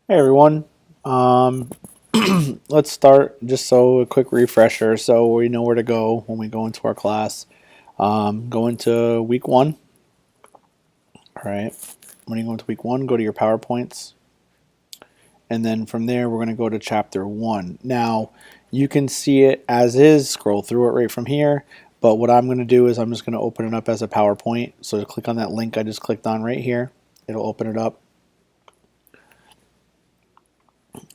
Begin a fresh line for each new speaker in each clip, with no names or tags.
Hey everyone. Um, let's start just so a quick refresher so we know where to go when we go into our class. Go into week one. All right. When you go into week one, go to your PowerPoints. And then from there, we're going to go to chapter one. Now, you can see it as is, scroll through it right from here. But what I'm going to do is I'm just going to open it up as a PowerPoint. So click on that link I just clicked on right here. It'll open it up.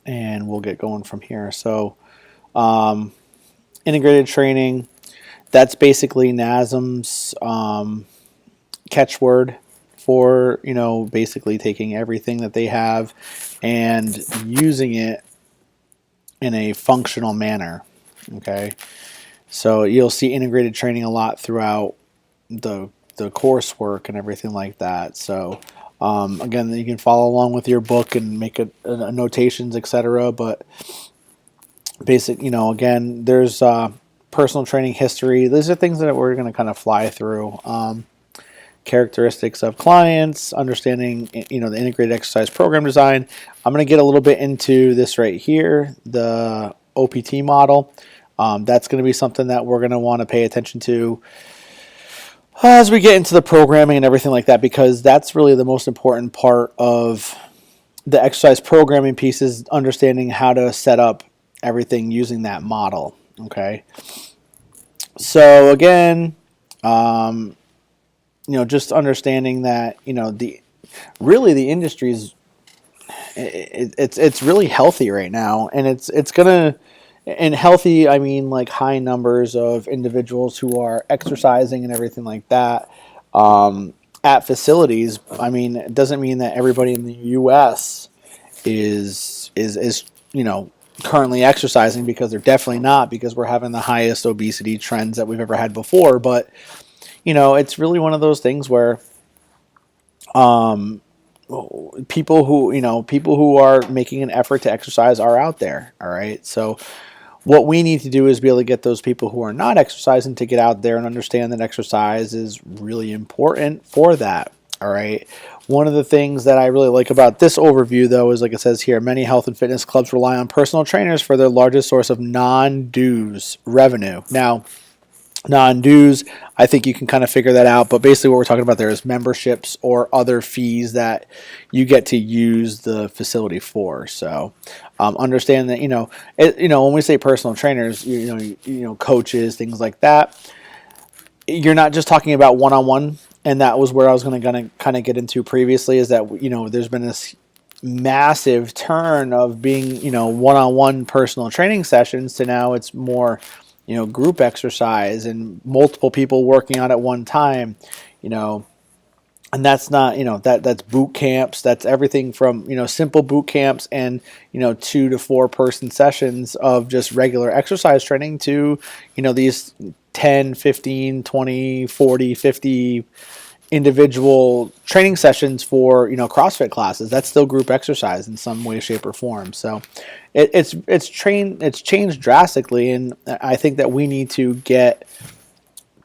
And we'll get going from here. So, integrated training, that's basically NASM's catchword for, basically taking everything that they have and using it in a functional manner. Okay. So you'll see integrated training a lot throughout the coursework and everything like that. So again, you can follow along with your book and make notations, etc. But again, there's personal training history. These are things that we're going to kind of fly through. Characteristics of clients, understanding, the integrated exercise program design. I'm going to get a little bit into this right here, the OPT model. That's going to be something that we're going to want to pay attention to as we get into the programming and everything like that, because that's really the most important part of the exercise programming piece, is understanding how to set up everything using that model. Okay. So again, just understanding that, the industry is, it's really healthy right now, and it's gonna, and healthy, I mean like high numbers of individuals who are exercising and everything like that at facilities. I mean, it doesn't mean that everybody in the U.S. is currently exercising, because they're definitely not, because we're having the highest obesity trends that we've ever had before. But it's really one of those things where people who are making an effort to exercise are out there. All right. So what we need to do is be able to get those people who are not exercising to get out there and understand that exercise is really important for that. All right. One of the things that I really like about this overview, though, is, like it says here, many health and fitness clubs rely on personal trainers for their largest source of non-dues revenue. Now, non-dues, I think you can kind of figure that out, but basically what we're talking about there is memberships or other fees that you get to use the facility for. So understand that, when we say personal trainers, coaches, things like that, you're not just talking about one-on-one. And that was where I was going to kind of get into previously, is that, there's been this massive turn of being, one-on-one personal training sessions to now it's more, group exercise and multiple people working on at one time, and that's not, that's boot camps. That's everything from, simple boot camps and, 2 to 4 person sessions of just regular exercise training to, these 10, 15, 20, 40, 50 individual training sessions for, CrossFit classes. That's still group exercise in some way, shape, or form. So it's changed drastically, and I think that we need to get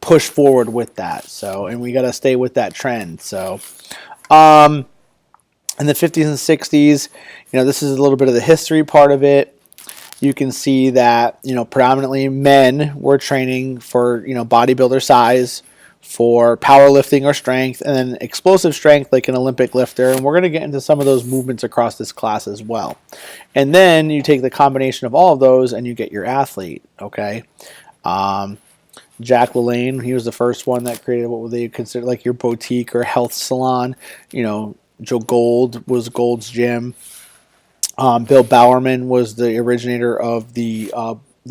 push forward with that. So, and we got to stay with that trend. So in the 50s and 60s, this is a little bit of the history part of it. You can see that, predominantly men were training for, bodybuilder size, for powerlifting or strength, and then explosive strength like an Olympic lifter. And we're going to get into some of those movements across this class as well. And then you take the combination of all of those and you get your athlete. Okay. Jack LaLanne, he was the first one that created what they consider like your boutique or health salon. Joe Gold was Gold's Gym. Bill Bowerman was the originator of the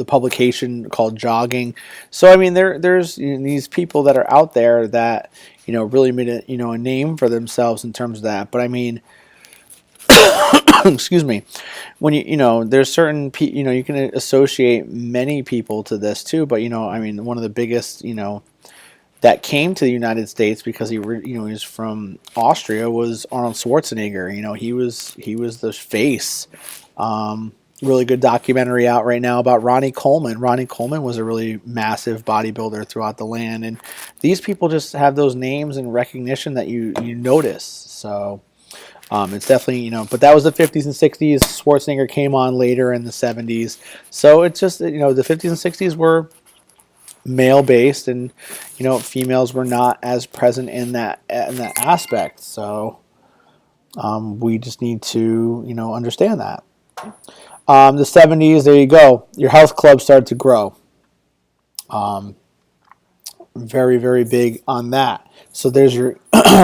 publication called Jogging. So I mean, there's these people that are out there that really made a name for themselves in terms of that. But I mean, excuse me, when there's certain you can associate many people to this too. But I mean, one of the biggest that came to the United States because he was from Austria was Arnold Schwarzenegger. He was the face. Really good documentary out right now about Ronnie Coleman. Ronnie Coleman was a really massive bodybuilder throughout the land, and these people just have those names and recognition that you notice. So It's definitely, but that was the 50s and 60s. Schwarzenegger came on later in the 70s. So it's just, the 50s and 60s were male based, and, females were not as present in that aspect. So we just need to, understand that. The 70s, there you go. Your health club started to grow. Very, very big on that. So there's your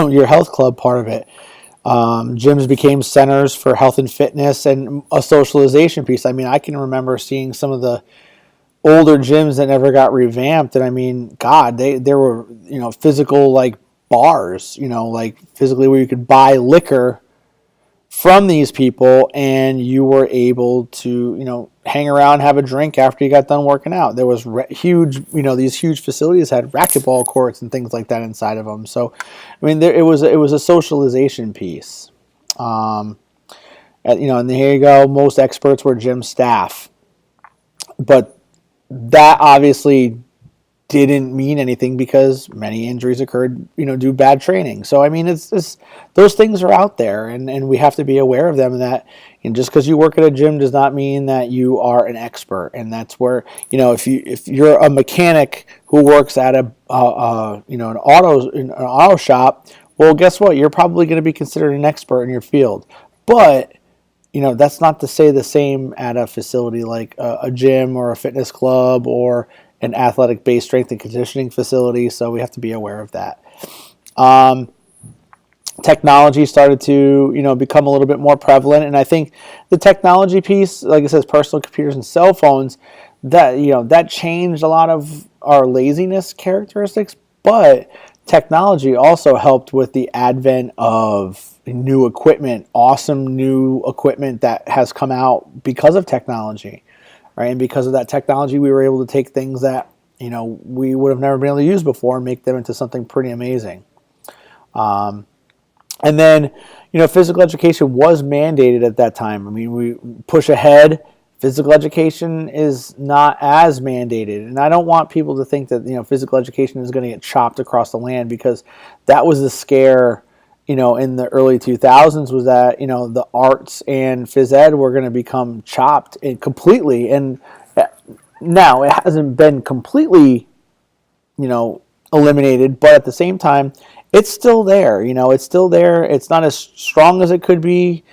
your health club part of it. Gyms became centers for health and fitness and a socialization piece. I mean, I can remember seeing some of the older gyms that never got revamped, and I mean, God, there were physical like bars, like physically where you could buy liquor from these people, and you were able to hang around, have a drink after you got done working out. There was huge, these huge facilities had racquetball courts and things like that inside of them. So I mean, it was a socialization piece. And here you go, most experts were gym staff, but that obviously didn't mean anything because many injuries occurred, due to bad training. So, I mean, it's those things are out there, and we have to be aware of them. And that, just because you work at a gym does not mean that you are an expert. And that's where, if you're a mechanic who works at an auto shop, well, guess what? You're probably going to be considered an expert in your field. But that's not to say the same at a facility like a gym or a fitness club or an athletic-based strength and conditioning facility. So we have to be aware of that. Technology started to, become a little bit more prevalent. And I think the technology piece, like I said, personal computers and cell phones, that changed a lot of our laziness characteristics. But technology also helped with the advent of new equipment, awesome new equipment that has come out because of technology, right? And because of that technology, we were able to take things that, we would have never been able to use before and make them into something pretty amazing. And then, physical education was mandated at that time. I mean, we push ahead. Physical education is not as mandated. And I don't want people to think that, physical education is going to get chopped across the land, because that was the scare, in the early 2000s, was that, the arts and phys ed were going to become chopped completely. And now it hasn't been completely, eliminated, but at the same time, it's still there. It's still there. It's not as strong as it could be,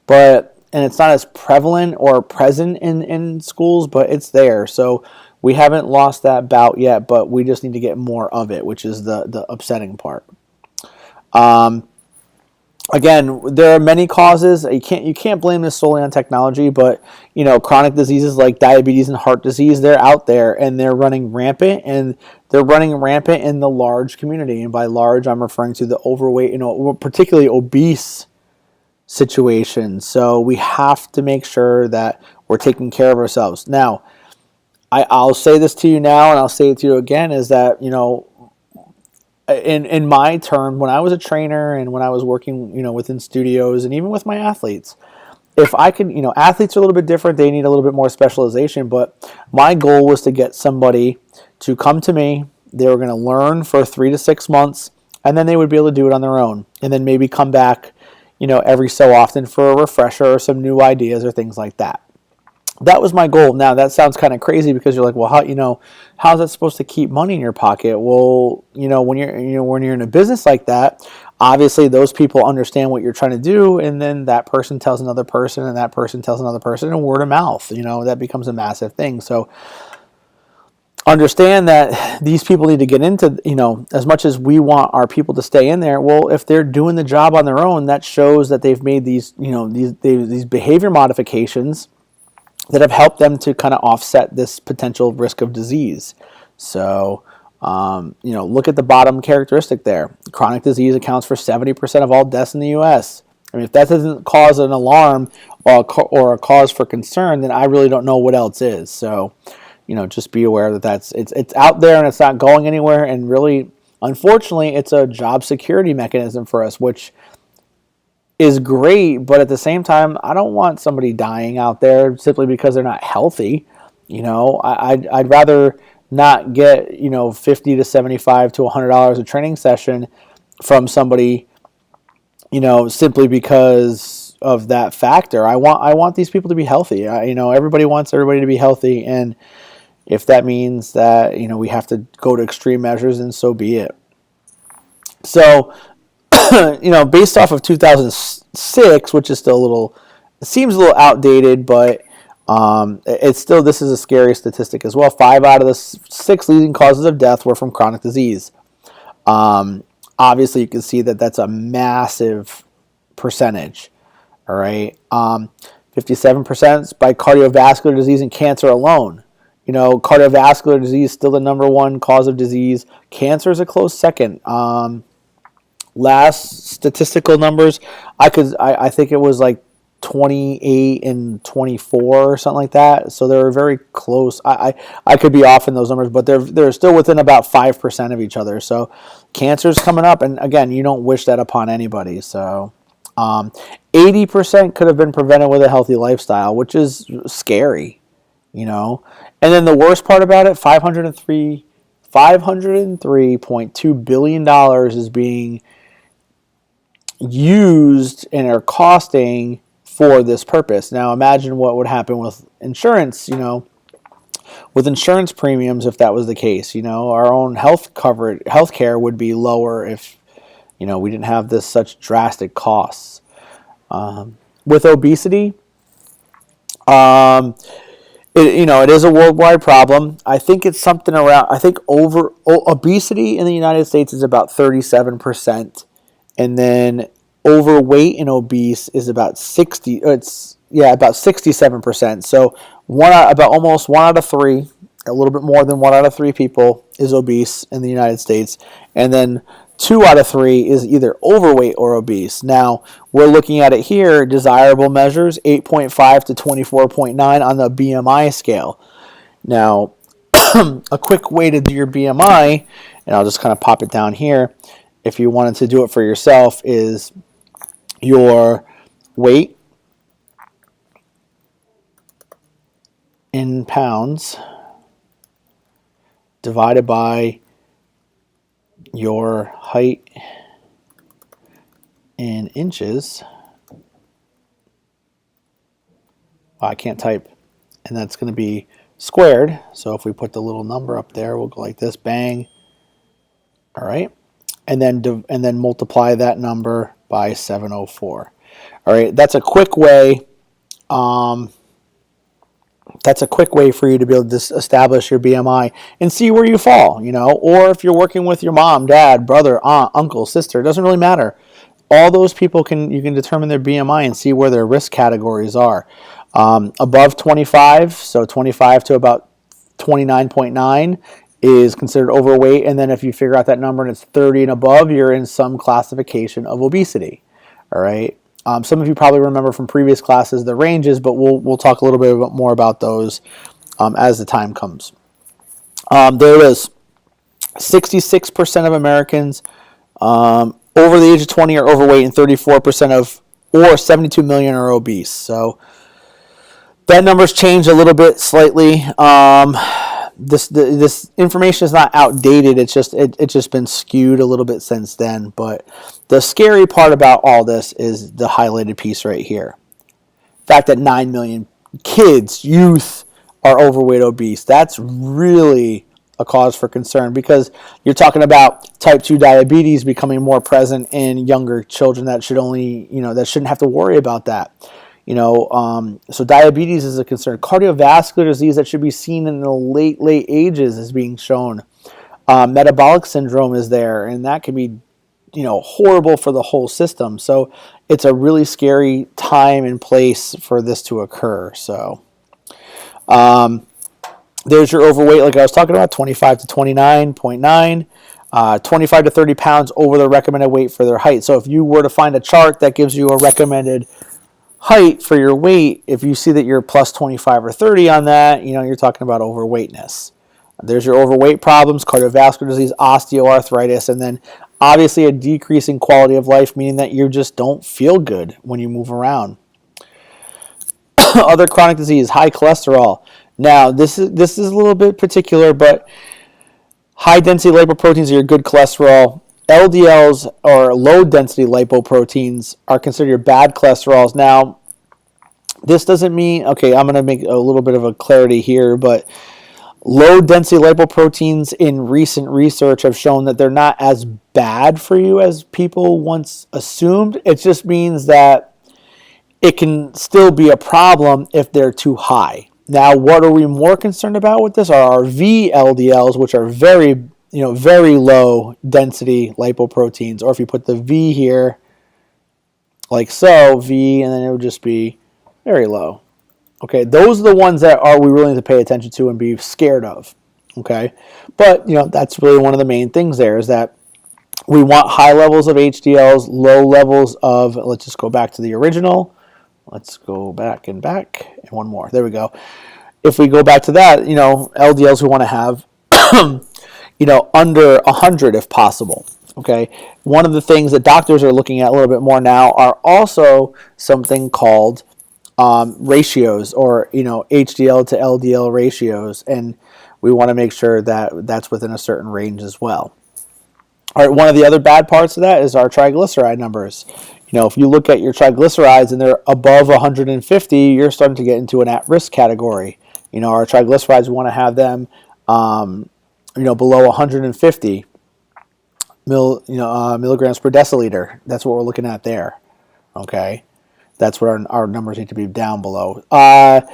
and it's not as prevalent or present in schools, but it's there. So we haven't lost that bout yet, but we just need to get more of it, which is the upsetting part. Again, there are many causes. You can't blame this solely on technology, but chronic diseases like diabetes and heart disease, they're out there and they're running rampant, and they're running rampant in the large community. And by large, I'm referring to the overweight, particularly obese situation. So we have to make sure that we're taking care of ourselves. Now, I'll say this to you now, and I'll say it to you again, is that, in my term, when I was a trainer and when I was working, within studios and even with my athletes, if I could, athletes are a little bit different. They need a little bit more specialization, but my goal was to get somebody to come to me. They were going to learn for 3 to 6 months, and then they would be able to do it on their own, and then maybe come back, every so often for a refresher or some new ideas or things like that. That was my goal. Now, that sounds kind of crazy, because you're like, well, how's that supposed to keep money in your pocket? Well, when you're in a business like that, obviously those people understand what you're trying to do, and then that person tells another person, and that person tells another person, and word of mouth, that becomes a massive thing. So understand that these people need to get into, as much as we want our people to stay in there. Well, if they're doing the job on their own, that shows that they've made these behavior modifications that have helped them to kind of offset this potential risk of disease. So, look at the bottom characteristic there. Chronic disease accounts for 70% of all deaths in the U.S. I mean, if that doesn't cause an alarm or a cause for concern, then I really don't know what else is. So, just be aware that it's out there and it's not going anywhere. And really, unfortunately, it's a job security mechanism for us, which is great, but at the same time, I don't want somebody dying out there simply because they're not healthy. I'd rather not get $50 to $75 to $100 a training session from somebody simply because of that factor. I want these people to be healthy. Everybody wants everybody to be healthy, and if that means that we have to go to extreme measures, then so be it. So, based off of 2006, which is still it seems a little outdated, but it's still, this is a scary statistic as well. 5 out of the 6 leading causes of death were from chronic disease. Obviously, you can see that that's a massive percentage. All right, 57% by cardiovascular disease and cancer alone. Cardiovascular disease is still the number one cause of disease. Cancer is a close second. Last statistical numbers, I think it was like 28 and 24 or something like that. So they were very close. I could be off in those numbers, but they're still within about 5% of each other. So cancer's coming up, and again, you don't wish that upon anybody. So 80% could have been prevented with a healthy lifestyle, which is scary. And then the worst part about it, $503.2 billion is being used and are costing for this purpose. Now imagine what would happen with insurance, with insurance premiums if that was the case. Our own healthcare would be lower if, we didn't have such drastic costs. With obesity, it is a worldwide problem. I think it's something around, obesity in the United States is about 37%. And then overweight and obese is about 67%. So almost 1 out of 3, a little bit more than 1 out of 3 people is obese in the United States. And then 2 out of 3 is either overweight or obese. Now, we're looking at it here, desirable measures, 8.5 to 24.9 on the BMI scale. Now, a quick way to do your BMI, and I'll just kind of pop it down here, if you wanted to do it for yourself, is your weight in pounds divided by your height in inches. I can't type. And that's going to be squared. So if we put the little number up there, we'll go like this, bang. All right. And then multiply that number by 704. All right. That's a quick way. That's a quick way for you to be able to establish your BMI and see where you fall, or if you're working with your mom, dad, brother, aunt, uncle, sister, it doesn't really matter. All those people you can determine their BMI and see where their risk categories are. Above 25, so 25 to about 29.9 is considered overweight. And then if you figure out that number and it's 30 and above, you're in some classification of obesity. All right. Some of you probably remember from previous classes the ranges, but we'll talk a little bit more about those as the time comes. There it is. 66% of Americans over the age of 20 are overweight, and 34% or 72 million are obese. So that number's changed a little bit slightly. This information is not outdated. It's just been skewed a little bit since then. But the scary part about all this is the highlighted piece right here. The fact that 9 million kids, youth, are overweight, obese. That's really a cause for concern, because you're talking about type 2 diabetes becoming more present in younger children that shouldn't have to worry about that. So diabetes is a concern. Cardiovascular disease that should be seen in the late ages is being shown. Metabolic syndrome is there, and that can be, horrible for the whole system. So it's a really scary time and place for this to occur. So there's your overweight, like I was talking about, 25 to 29.9. 25 to 30 pounds over the recommended weight for their height. So if you were to find a chart that gives you a recommended height for your weight, if you see that you're plus 25 or 30 on that, you're talking about overweightness. There's your overweight problems, cardiovascular disease, osteoarthritis, and then obviously a decrease in quality of life, meaning that you just don't feel good when you move around. Other chronic disease, high cholesterol. Now, this is a little bit particular, but high density lipoproteins are your good cholesterol, LDLs or low density lipoproteins are considered your bad cholesterols. Now, this doesn't mean, okay, I'm going to make a little bit of a clarity here, but low density lipoproteins in recent research have shown that they're not as bad for you as people once assumed. It just means that it can still be a problem if they're too high. Now, what are we more concerned about with this are our VLDLs, which are very low density lipoproteins. Or if you put the V here, like so, V, and then it would just be very low. Okay, those are the ones that are we really need to pay attention to and be scared of. Okay, but that's really one of the main things there is that we want high levels of HDLs, low levels of, let's just go back to the original. Let's go back and one more. There we go. If we go back to that, LDLs we want to have, under 100 if possible. Okay, one of the things that doctors are looking at a little bit more now are also something called ratios, or HDL to LDL ratios, and we want to make sure that that's within a certain range as well. All right, one of the other bad parts of that is our triglyceride numbers. If you look at your triglycerides and they're above 150, you're starting to get into an at-risk category. Our triglycerides, we want to have them below 150 milligrams per deciliter. That's what we're looking at there. Okay, that's what our numbers need to be down below. HDLs,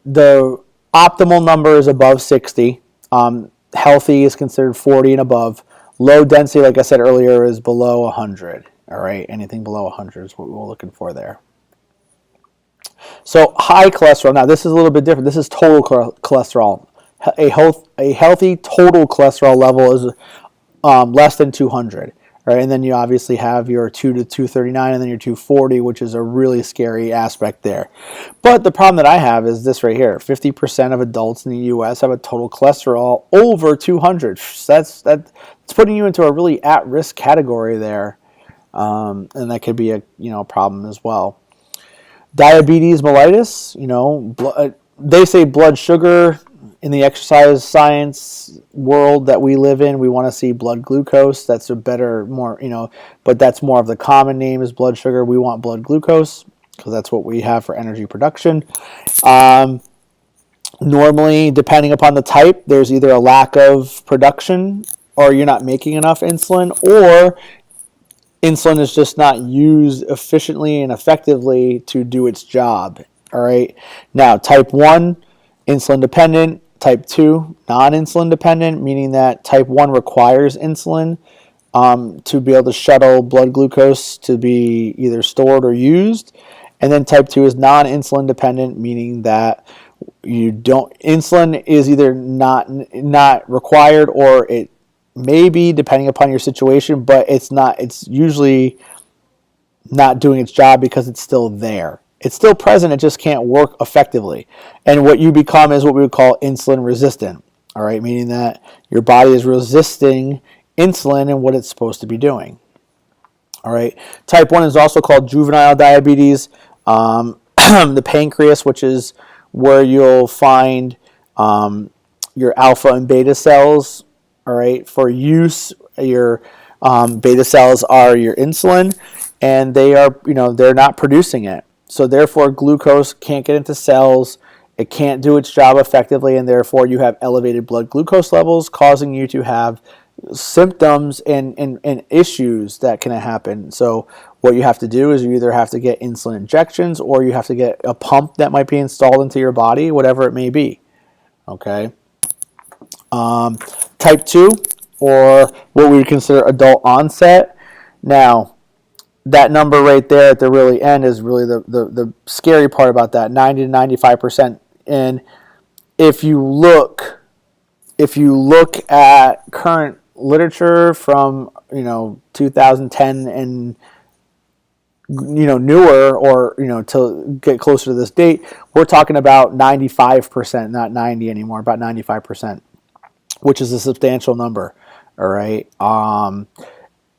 the optimal number is above 60. Healthy is considered 40 and above. Low density, like I said earlier, is below 100. All right, anything below 100 is what we're looking for there. So high cholesterol. Now this is a little bit different. This is total cholesterol. A healthy total cholesterol level is less than 200. Right, and then you obviously have your 2 to 239 and then your 240, which is a really scary aspect there. But the problem that I have is this right here. 50% of adults in the U.S. have a total cholesterol over 200. So that's putting you into a really at-risk category there, and that could be a problem as well. Diabetes mellitus, they say blood sugar. In the exercise science world that we live in, we want to see blood glucose. That's a better, more, but that's more of the common name is blood sugar. We want blood glucose because that's what we have for energy production. Normally, depending upon the type, there's either a lack of production or you're not making enough insulin, or insulin is just not used efficiently and effectively to do its job. All right. Now, type 1, insulin dependent. Type 2, non-insulin dependent, meaning that type 1 requires insulin to be able to shuttle blood glucose to be either stored or used. And then type 2 is non-insulin dependent, meaning that insulin is either not required, or it may be, depending upon your situation, but it's usually not doing its job because it's still there. It's still present, it just can't work effectively. And what you become is what we would call insulin resistant, all right, meaning that your body is resisting insulin and what it's supposed to be doing. All right, type 1 is also called juvenile diabetes. The pancreas, which is where you'll find your alpha and beta cells, all right, for use. Your beta cells are your insulin, and they're not producing it. So therefore, glucose can't get into cells, it can't do its job effectively, and therefore you have elevated blood glucose levels, causing you to have symptoms and issues that can happen. So what you have to do is you either have to get insulin injections, or you have to get a pump that might be installed into your body, whatever it may be. Okay. Type 2, or what we would consider adult onset. Now, that number right there at the really end is really the scary part about that, 90 to 95%. And if you look at current literature from 2010 and newer, or to get closer to this date, we're talking about 95%, not 90 anymore, about 95%, which is a substantial number. All right.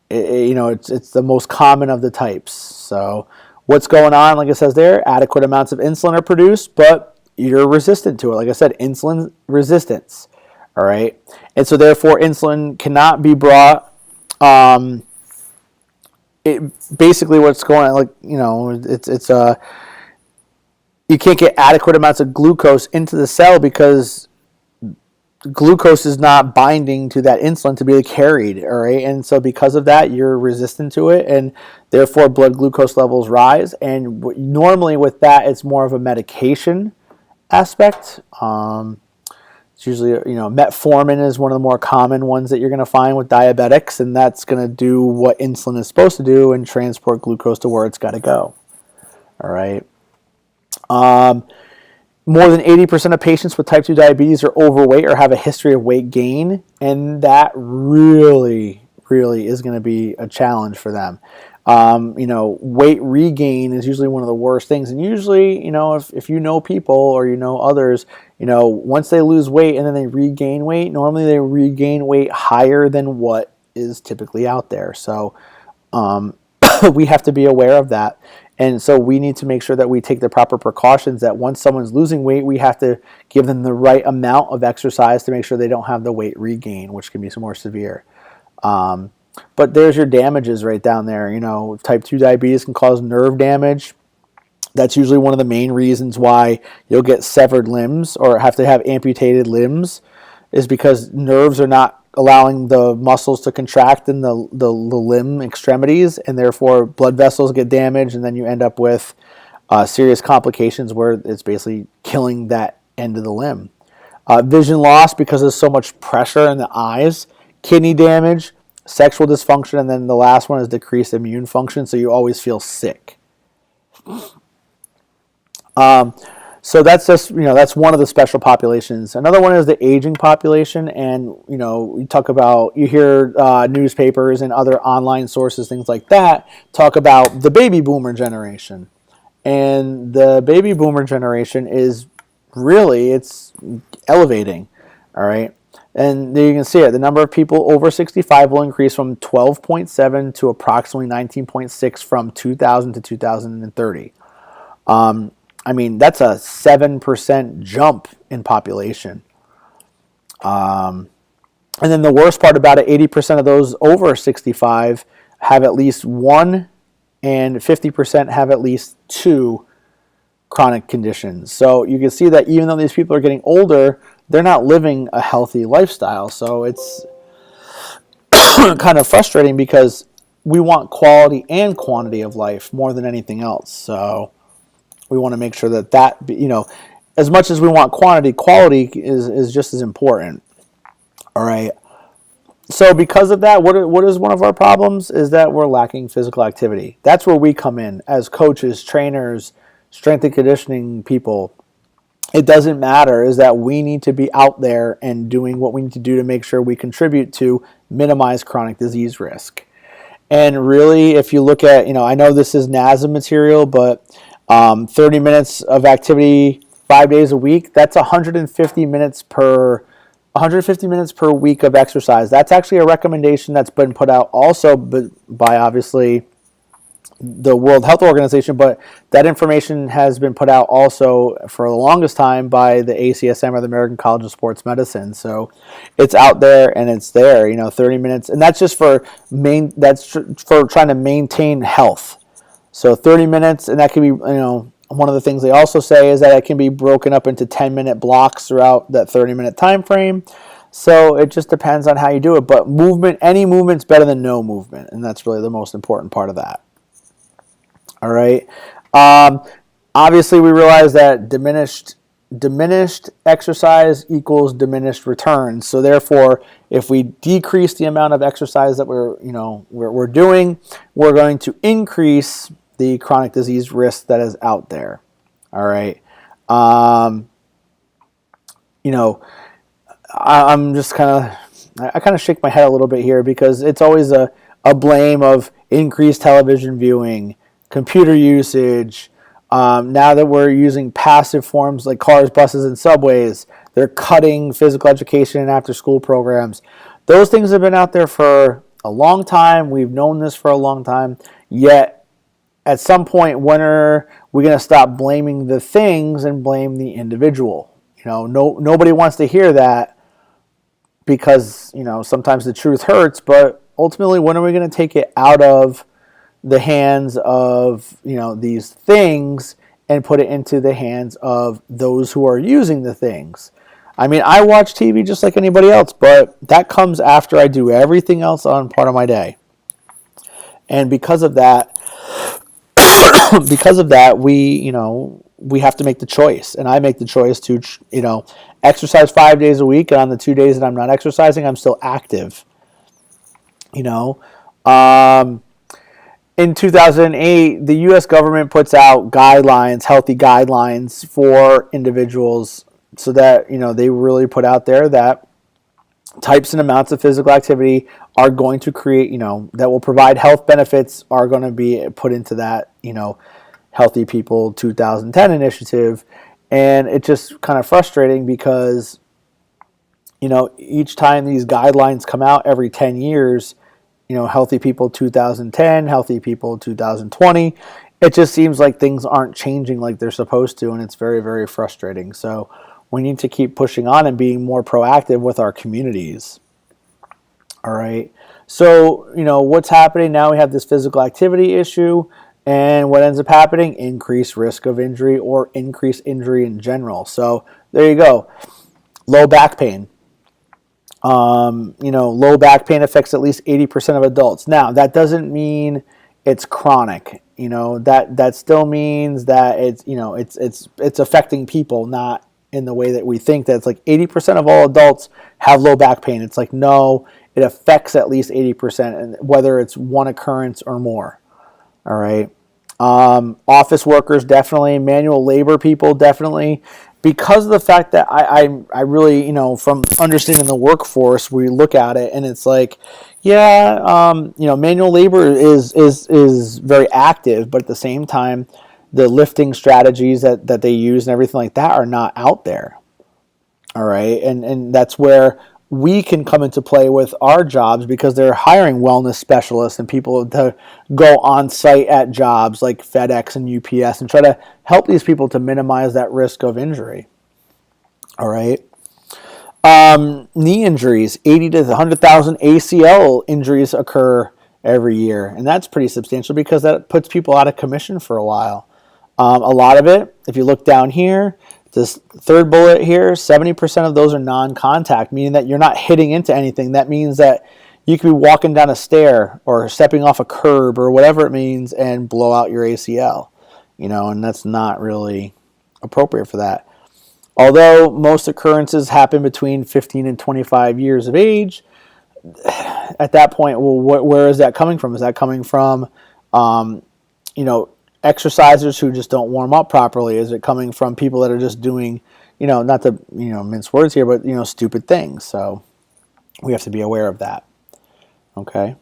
It's the most common of the types. So what's going on? Like it says there, adequate amounts of insulin are produced, but you're resistant to it. Like I said, insulin resistance. All right. And so therefore insulin cannot be brought. It basically what's going on, like, it's you can't get adequate amounts of glucose into the cell because glucose is not binding to that insulin to be carried, all right? And so because of that, you're resistant to it, and therefore blood glucose levels rise. And normally with that, it's more of a medication aspect. It's usually, metformin is one of the more common ones that you're going to find with diabetics, and that's going to do what insulin is supposed to do and transport glucose to where it's got to go, all right? More than 80% of patients with type 2 diabetes are overweight or have a history of weight gain, and that really, really is going to be a challenge for them. Weight regain is usually one of the worst things, and usually, if you know people or others, once they lose weight and then they regain weight, normally they regain weight higher than what is typically out there. So we have to be aware of that. And so we need to make sure that we take the proper precautions, that once someone's losing weight, we have to give them the right amount of exercise to make sure they don't have the weight regain, which can be some more severe. But there's your damages right down there. Type 2 diabetes can cause nerve damage. That's usually one of the main reasons why you'll get severed limbs or have to have amputated limbs, is because nerves are not allowing the muscles to contract in the limb extremities, and therefore blood vessels get damaged, and then you end up with serious complications where it's basically killing that end of the limb. Vision loss because there's so much pressure in the eyes, kidney damage, sexual dysfunction, and then the last one is decreased immune function, so you always feel sick. So that's just, that's one of the special populations. Another one is the aging population. And, you hear newspapers and other online sources, things like that, talk about the baby boomer generation. And the baby boomer generation is really, it's elevating. All right. And there you can see it. The number of people over 65 will increase from 12.7 to approximately 19.6 from 2000 to 2030. That's a 7% jump in population. And then the worst part about it, 80% of those over 65 have at least one, and 50% have at least two chronic conditions. So you can see that even though these people are getting older, they're not living a healthy lifestyle. So it's kind of frustrating because we want quality and quantity of life more than anything else. So we want to make sure that as much as we want quantity, quality is just as important. All right. So because of that, what is one of our problems is that we're lacking physical activity. That's where we come in as coaches, trainers, strength and conditioning people. It doesn't matter, is that we need to be out there and doing what we need to do to make sure we contribute to minimize chronic disease risk. And really, if you look at, I know this is NASA material, but 30 minutes of activity 5 days a week, that's 150 minutes per week of exercise. That's actually a recommendation that's been put out also by obviously the World Health Organization, but that information has been put out also for the longest time by the ACSM, or the American College of Sports Medicine. So it's out there and it's there, 30 minutes. And that's just for trying to maintain health. So 30 minutes, and that can be, one of the things they also say is that it can be broken up into 10-minute blocks throughout that 30-minute time frame. So it just depends on how you do it. But any movement's better than no movement, and that's really the most important part of that. All right. Obviously, we realize that diminished exercise equals diminished returns. So therefore, if we decrease the amount of exercise that we're doing, we're going to increase the chronic disease risk that is out there. All right. I'm just I kind of shake my head a little bit here because it's always a blame of increased television viewing, computer usage. Now that we're using passive forms like cars, buses, and subways, they're cutting physical education and after-school programs. Those things have been out there for a long time. We've known this for a long time. Yet, at some point, when are we going to stop blaming the things and blame the individual? Nobody wants to hear that. because, sometimes the truth hurts, but ultimately, when are we going to take it out of the hands of, these things and put it into the hands of those who are using the things? I mean, I watch TV just like anybody else, but that comes after I do everything else on part of my day. And because of that, we have to make the choice. And I make the choice to, exercise 5 days a week. And on the 2 days that I'm not exercising, I'm still active. In 2008, the U.S. government puts out guidelines, healthy guidelines for individuals, so that, they really put out there that types and amounts of physical activity are going to create, that will provide health benefits, are going to be put into that, Healthy People 2010 initiative. And it's just kind of frustrating because, each time these guidelines come out every 10 years, Healthy People 2010, Healthy People 2020, it just seems like things aren't changing like they're supposed to, and it's very, very frustrating. So we need to keep pushing on and being more proactive with our communities. All right. So, what's happening now? We have this physical activity issue, and what ends up happening? Increased risk of injury or increased injury in general. So there you go. Low back pain. Low back pain affects at least 80% of adults. Now, that doesn't mean it's chronic. That still means that it's affecting people, not in the way that we think that it's like 80% of all adults have low back pain. It's like, no, it affects at least 80%, and whether it's one occurrence or more. All right. Office workers, definitely. Manual labor people, definitely. Because of the fact that I really, from understanding the workforce, we look at it and it's like, yeah, manual labor is very active, but at the same time, the lifting strategies that they use and everything like that are not out there. All right. And that's where we can come into play with our jobs, because they're hiring wellness specialists and people to go on site at jobs like FedEx and UPS and try to help these people to minimize that risk of injury. All right. Knee injuries, 80 to 100,000 ACL injuries occur every year. And that's pretty substantial because that puts people out of commission for a while. A lot of it, if you look down here, this third bullet here, 70% of those are non-contact, meaning that you're not hitting into anything. That means that you could be walking down a stair or stepping off a curb or whatever it means and blow out your ACL, and that's not really appropriate for that. Although most occurrences happen between 15 and 25 years of age, at that point, well, where is that coming from? Is that coming from, exercisers who just don't warm up properly? Is it coming from people that are just doing, not to, mince words here, but, stupid things? So we have to be aware of that. Okay.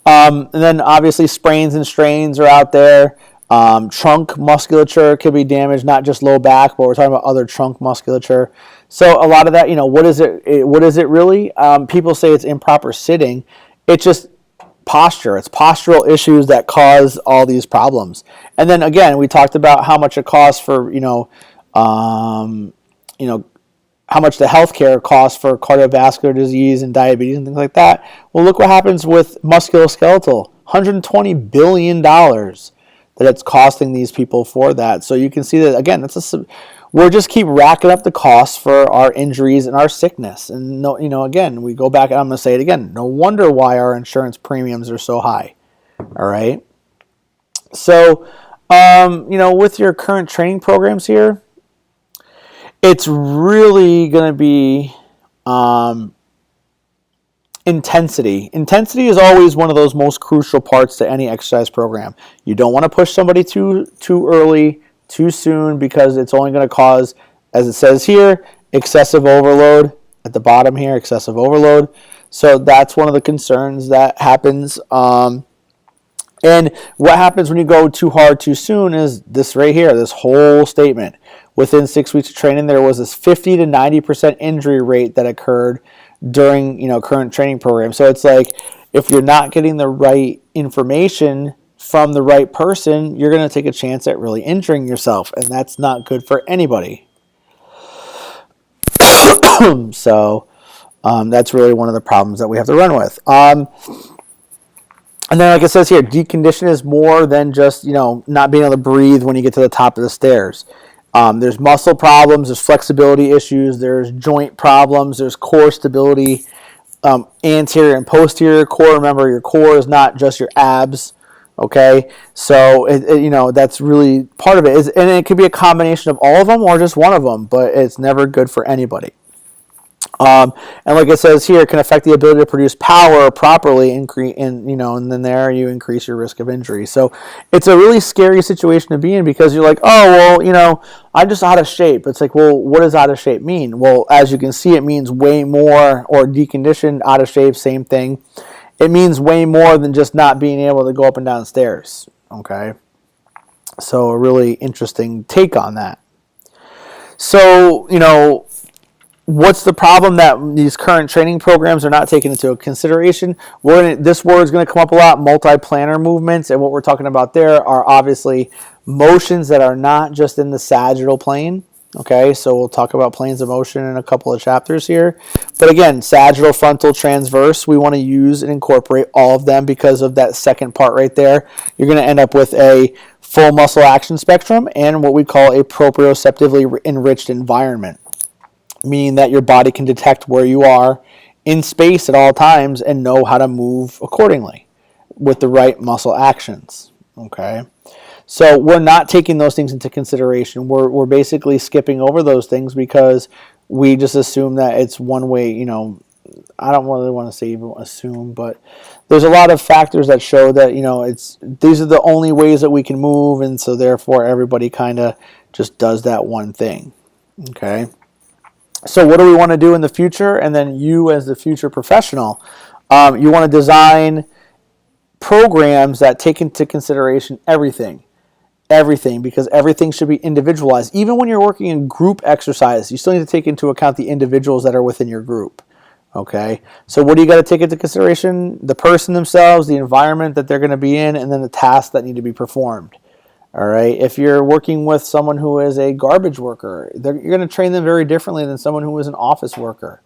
And then obviously sprains and strains are out there. Trunk musculature could be damaged, not just low back, but we're talking about other trunk musculature. So a lot of that, what is it really? People say it's improper sitting. It's just posture. It's postural issues that cause all these problems. And then again, we talked about how much it costs for, how much the healthcare costs for cardiovascular disease and diabetes and things like that. Well, look what happens with musculoskeletal. $120 billion that it's costing these people for that. So you can see that, again, we're just keep racking up the costs for our injuries and our sickness. And, again, we go back, and I'm going to say it again, no wonder why our insurance premiums are so high. All right? So, with your current training programs here, it's really going to be intensity. Intensity is always one of those most crucial parts to any exercise program. You don't want to push somebody too early, too soon, because it's only going to cause, as it says here, excessive overload. At the bottom here, excessive overload. So that's one of the concerns that happens. And what happens when you go too hard too soon is this right here, this whole statement. Within 6 weeks of training, there was this 50 to 90% injury rate that occurred during, current training program. So it's like, if you're not getting the right information from the right person, you're going to take a chance at really injuring yourself, and that's not good for anybody. So that's really one of the problems that we have to run with. And then, like it says here, decondition is more than just, not being able to breathe when you get to the top of the stairs. There's muscle problems, there's flexibility issues, there's joint problems, there's core stability, anterior and posterior core. Remember, your core is not just your abs. Okay, so that's really part of it. And it could be a combination of all of them or just one of them, but it's never good for anybody. And like it says here, it can affect the ability to produce power properly, and then there you increase your risk of injury. So it's a really scary situation to be in, because you're like, oh, well, I'm just out of shape. It's like, well, what does out of shape mean? Well, as you can see, it means way more, or deconditioned, out of shape, same thing. It means way more than just not being able to go up and down stairs. Okay. So a really interesting take on that. So, what's the problem that these current training programs are not taking into consideration? This word is going to come up a lot, multi-planar movements, and what we're talking about there are obviously motions that are not just in the sagittal plane. Okay, so we'll talk about planes of motion in a couple of chapters here. But again, sagittal, frontal, transverse, we want to use and incorporate all of them because of that second part right there. You're going to end up with a full muscle action spectrum and what we call a proprioceptively enriched environment, meaning that your body can detect where you are in space at all times and know how to move accordingly with the right muscle actions. Okay, so we're not taking those things into consideration. We're basically skipping over those things because we just assume that it's one way. I don't really want to say even assume, but there's a lot of factors that show that these are the only ways that we can move, and so therefore everybody kind of just does that one thing. Okay. So what do we want to do in the future? And then you, as the future professional, you want to design programs that take into consideration everything, because everything should be individualized. Even when you're working in group exercise, you still need to take into account the individuals that are within your group. Okay, so what do you got to take into consideration? The person themselves, the environment that they're going to be in, and then the tasks that need to be performed. All right. If you're working with someone who is a garbage worker, you're going to train them very differently than someone who is an office worker.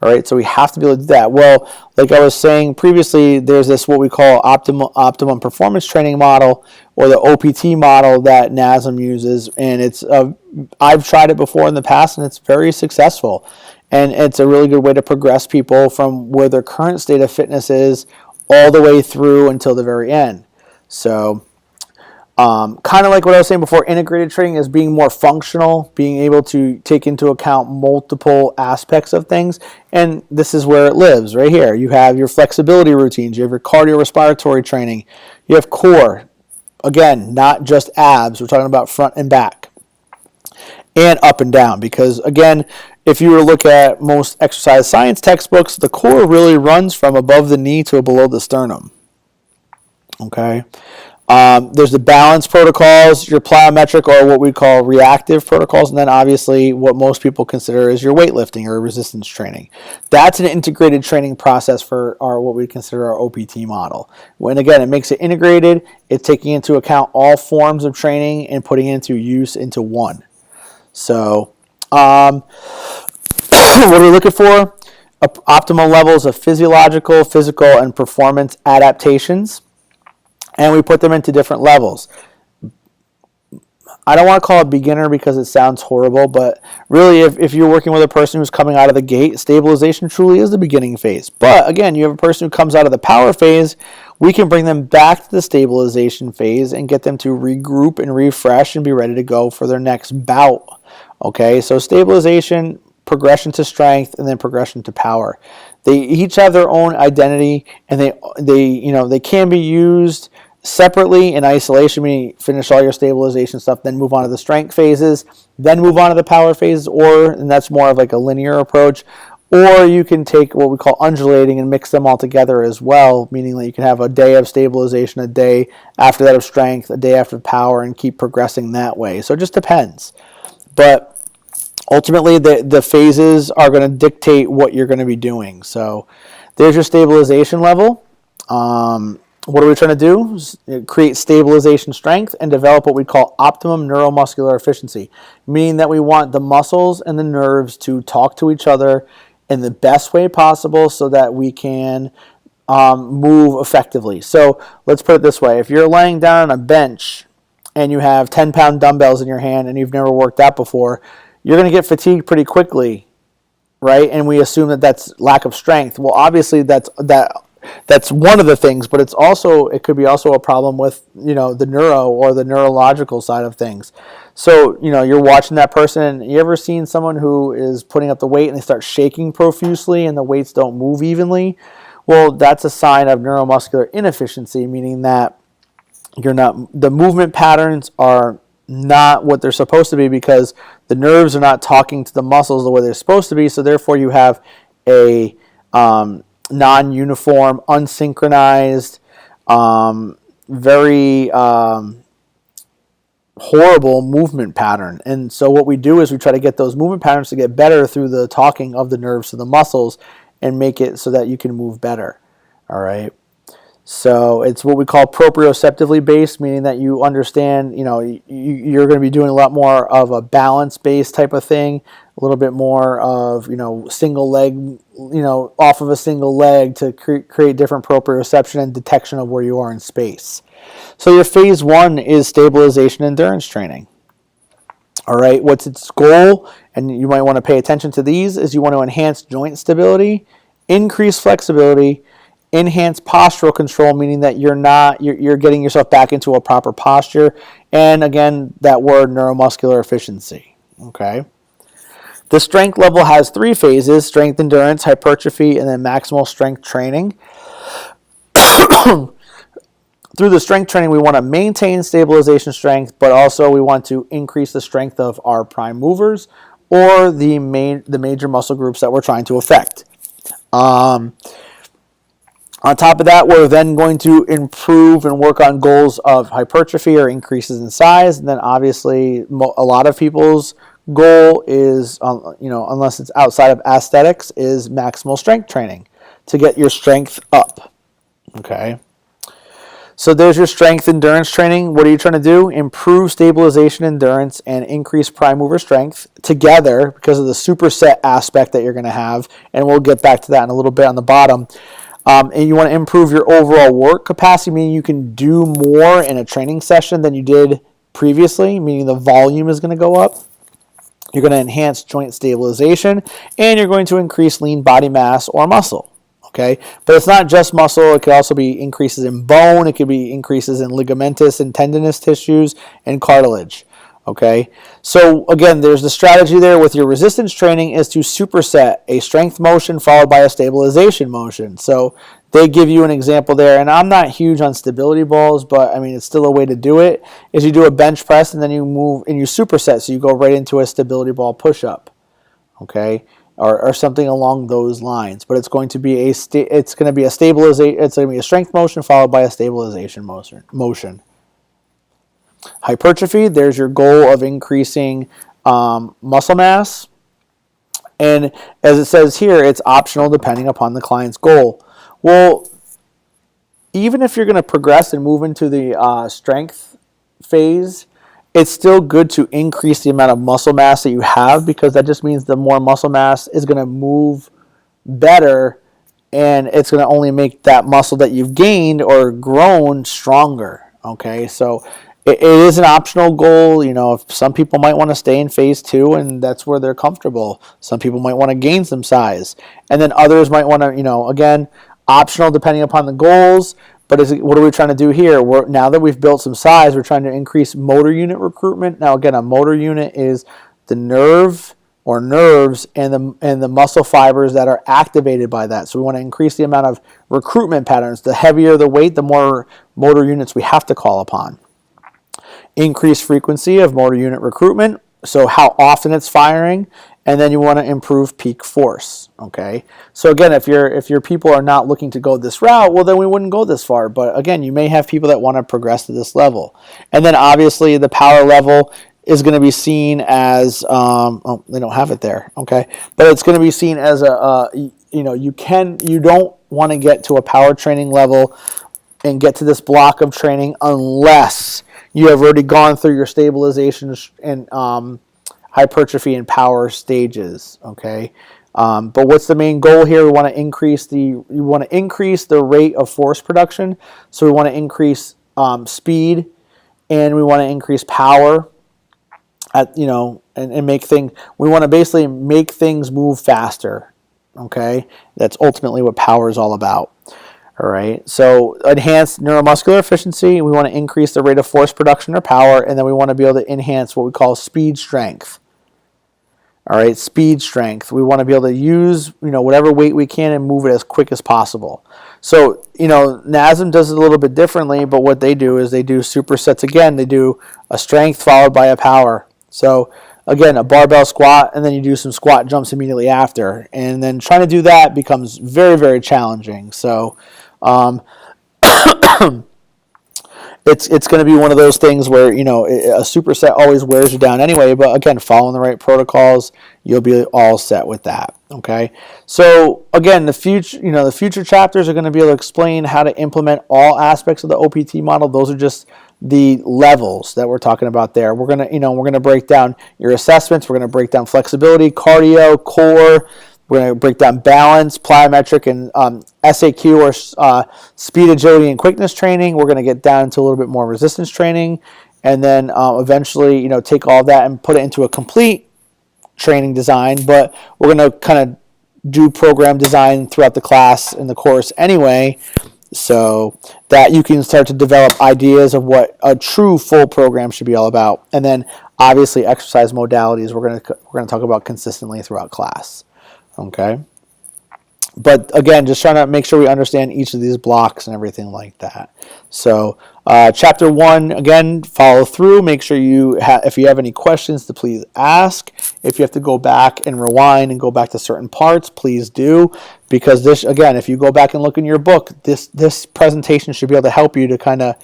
All right. So we have to be able to do that. Well, like I was saying previously, there's this what we call optimum performance training model, or the OPT model that NASM uses, and I've tried it before in the past, and it's very successful. And it's a really good way to progress people from where their current state of fitness is all the way through until the very end. So kind of like what I was saying before, integrated training is being more functional, being able to take into account multiple aspects of things. And this is where it lives right here. You have your flexibility routines, you have your cardiorespiratory training, you have core. Again, not just abs, we're talking about front and back, and up and down. Because again, if you were to look at most exercise science textbooks, the core really runs from above the knee to below the sternum. Okay. There's the balance protocols, your plyometric, or what we call reactive protocols, and then obviously what most people consider is your weightlifting or resistance training. That's an integrated training process for what we consider our OPT model. When again, it makes it integrated, it's taking into account all forms of training and putting it into use into one. So, what are we looking for? Optimal levels of physiological, physical, and performance adaptations. And we put them into different levels. I don't want to call it beginner because it sounds horrible, but really if you're working with a person who's coming out of the gate, stabilization truly is the beginning phase. But again, you have a person who comes out of the power phase, we can bring them back to the stabilization phase and get them to regroup and refresh and be ready to go for their next bout. Okay, so stabilization, progression to strength, and then progression to power. They each have their own identity, and they can be used separately in isolation, meaning finish all your stabilization stuff, then move on to the strength phases, then move on to the power phases, and that's more of like a linear approach. Or you can take what we call undulating and mix them all together as well, meaning that you can have a day of stabilization, a day after that of strength, a day after power, and keep progressing that way. So it just depends. But ultimately, the phases are going to dictate what you're going to be doing. So there's your stabilization level. What are we trying to do? Create stabilization strength and develop what we call optimum neuromuscular efficiency, meaning that we want the muscles and the nerves to talk to each other in the best way possible so that we can move effectively. So let's put it this way. If you're laying down on a bench and you have 10-pound dumbbells in your hand and you've never worked out before, you're going to get fatigued pretty quickly, right? And we assume that that's lack of strength. Well, obviously that's one of the things, but it could be also a problem with, the neuro or the neurological side of things. So, you're watching that person. You ever seen someone who is putting up the weight and they start shaking profusely and the weights don't move evenly? Well, that's a sign of neuromuscular inefficiency, meaning that the movement patterns are not what they're supposed to be because the nerves are not talking to the muscles the way they're supposed to be. So therefore you have a non-uniform, unsynchronized, very horrible movement pattern. And so what we do is we try to get those movement patterns to get better through the talking of the nerves to the muscles and make it so that you can move better. All right. So it's what we call proprioceptively based, meaning that you understand, you're going to be doing a lot more of a balance-based type of thing, a little bit more of, single leg, off of a single leg to create different proprioception and detection of where you are in space. So your phase 1 is stabilization endurance training. All right, what's its goal? And you might want to pay attention to these is you want to enhance joint stability, increase flexibility, enhance postural control, meaning that you're getting yourself back into a proper posture, and again, that word neuromuscular efficiency. Okay. The strength level has 3 phases: strength endurance, hypertrophy, and then maximal strength training. Through the strength training, we want to maintain stabilization strength, but also we want to increase the strength of our prime movers or the major muscle groups that we're trying to affect. On top of that, we're then going to improve and work on goals of hypertrophy or increases in size. And then obviously a lot of people's goal is, unless it's outside of aesthetics, is maximal strength training to get your strength up. Okay. So there's your strength endurance training. What are you trying to do? Improve stabilization endurance and increase prime mover strength together because of the superset aspect that you're going to have. And we'll get back to that in a little bit on the bottom. And you want to improve your overall work capacity, meaning you can do more in a training session than you did previously, meaning the volume is going to go up. You're going to enhance joint stabilization, and you're going to increase lean body mass or muscle. Okay, but it's not just muscle. It could also be increases in bone. It could be increases in ligamentous and tendinous tissues and cartilage. Okay, so again, there's the strategy there with your resistance training is to superset a strength motion followed by a stabilization motion. So they give you an example there, and I'm not huge on stability balls, but I mean, it's still a way to do it, is you do a bench press and then you move and you superset, so you go right into a stability ball push-up, okay, or something along those lines. But it's going to be a strength motion followed by a stabilization motion. Hypertrophy, there's your goal of increasing muscle mass. And as it says here, it's optional depending upon the client's goal. Well, even if you're going to progress and move into the strength phase, it's still good to increase the amount of muscle mass that you have, because that just means the more muscle mass is going to move better, and it's going to only make that muscle that you've gained or grown stronger. Okay, so it is an optional goal. If some people might want to stay in phase 2 and that's where they're comfortable. Some people might want to gain some size, and then others might want to, again, optional depending upon the goals. But what are we trying to do here? Now that we've built some size, we're trying to increase motor unit recruitment. Now, again, a motor unit is the nerve or nerves and the muscle fibers that are activated by that. So we want to increase the amount of recruitment patterns. The heavier the weight, the more motor units we have to call upon. Increased frequency of motor unit recruitment, so how often it's firing, and then you want to improve peak force. Okay, so again, if your people are not looking to go this route, well, then we wouldn't go this far. But again, you may have people that want to progress to this level, and then obviously the power level is going to be seen as they don't have it there. Okay, but it's going to be seen as you don't want to get to a power training level and get to this block of training unless you have already gone through your stabilization and hypertrophy and power stages. Okay, but what's the main goal here? We want to increase the rate of force production. So we want to increase speed, and we want to increase power. And make things. We want to basically make things move faster. Okay, that's ultimately what power is all about. All right, so enhanced neuromuscular efficiency, we want to increase the rate of force production or power, and then we want to be able to enhance what we call speed strength. All right, speed strength. We want to be able to use, whatever weight we can and move it as quick as possible. So, NASM does it a little bit differently, but what they do is they do supersets again. They do a strength followed by a power. So, again, a barbell squat, and then you do some squat jumps immediately after. And then trying to do that becomes very, very challenging. So, it's going to be one of those things where a superset always wears you down anyway. But again, following the right protocols, you'll be all set with that. Okay. So again, the future chapters are going to be able to explain how to implement all aspects of the OPT model. Those are just the levels that we're talking about there. We're gonna break down your assessments. We're gonna break down flexibility, cardio, core. We're going to break down balance, plyometric, and SAQ, or speed, agility, and quickness training. We're going to get down into a little bit more resistance training, and then eventually, take all that and put it into a complete training design. But we're going to kind of do program design throughout the class and the course anyway, so that you can start to develop ideas of what a true full program should be all about. And then, obviously, exercise modalities we're going to talk about consistently throughout class. Okay, but again, just trying to make sure we understand each of these blocks and everything like that. So, chapter 1, again, follow through. Make sure if you have any questions, to please ask. If you have to go back and rewind and go back to certain parts, please do, because this, again, if you go back and look in your book, this presentation should be able to help you to kind of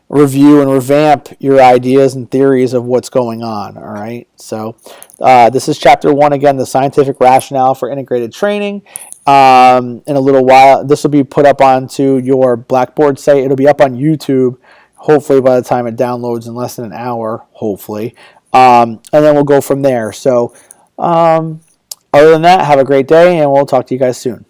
review and revamp your ideas and theories of what's going on. All right. So this is chapter 1, again, the scientific rationale for integrated training. In a little while, this will be put up onto your Blackboard site. It'll be up on YouTube, hopefully by the time it downloads in less than an hour, hopefully. And then we'll go from there. So other than that, have a great day, and we'll talk to you guys soon.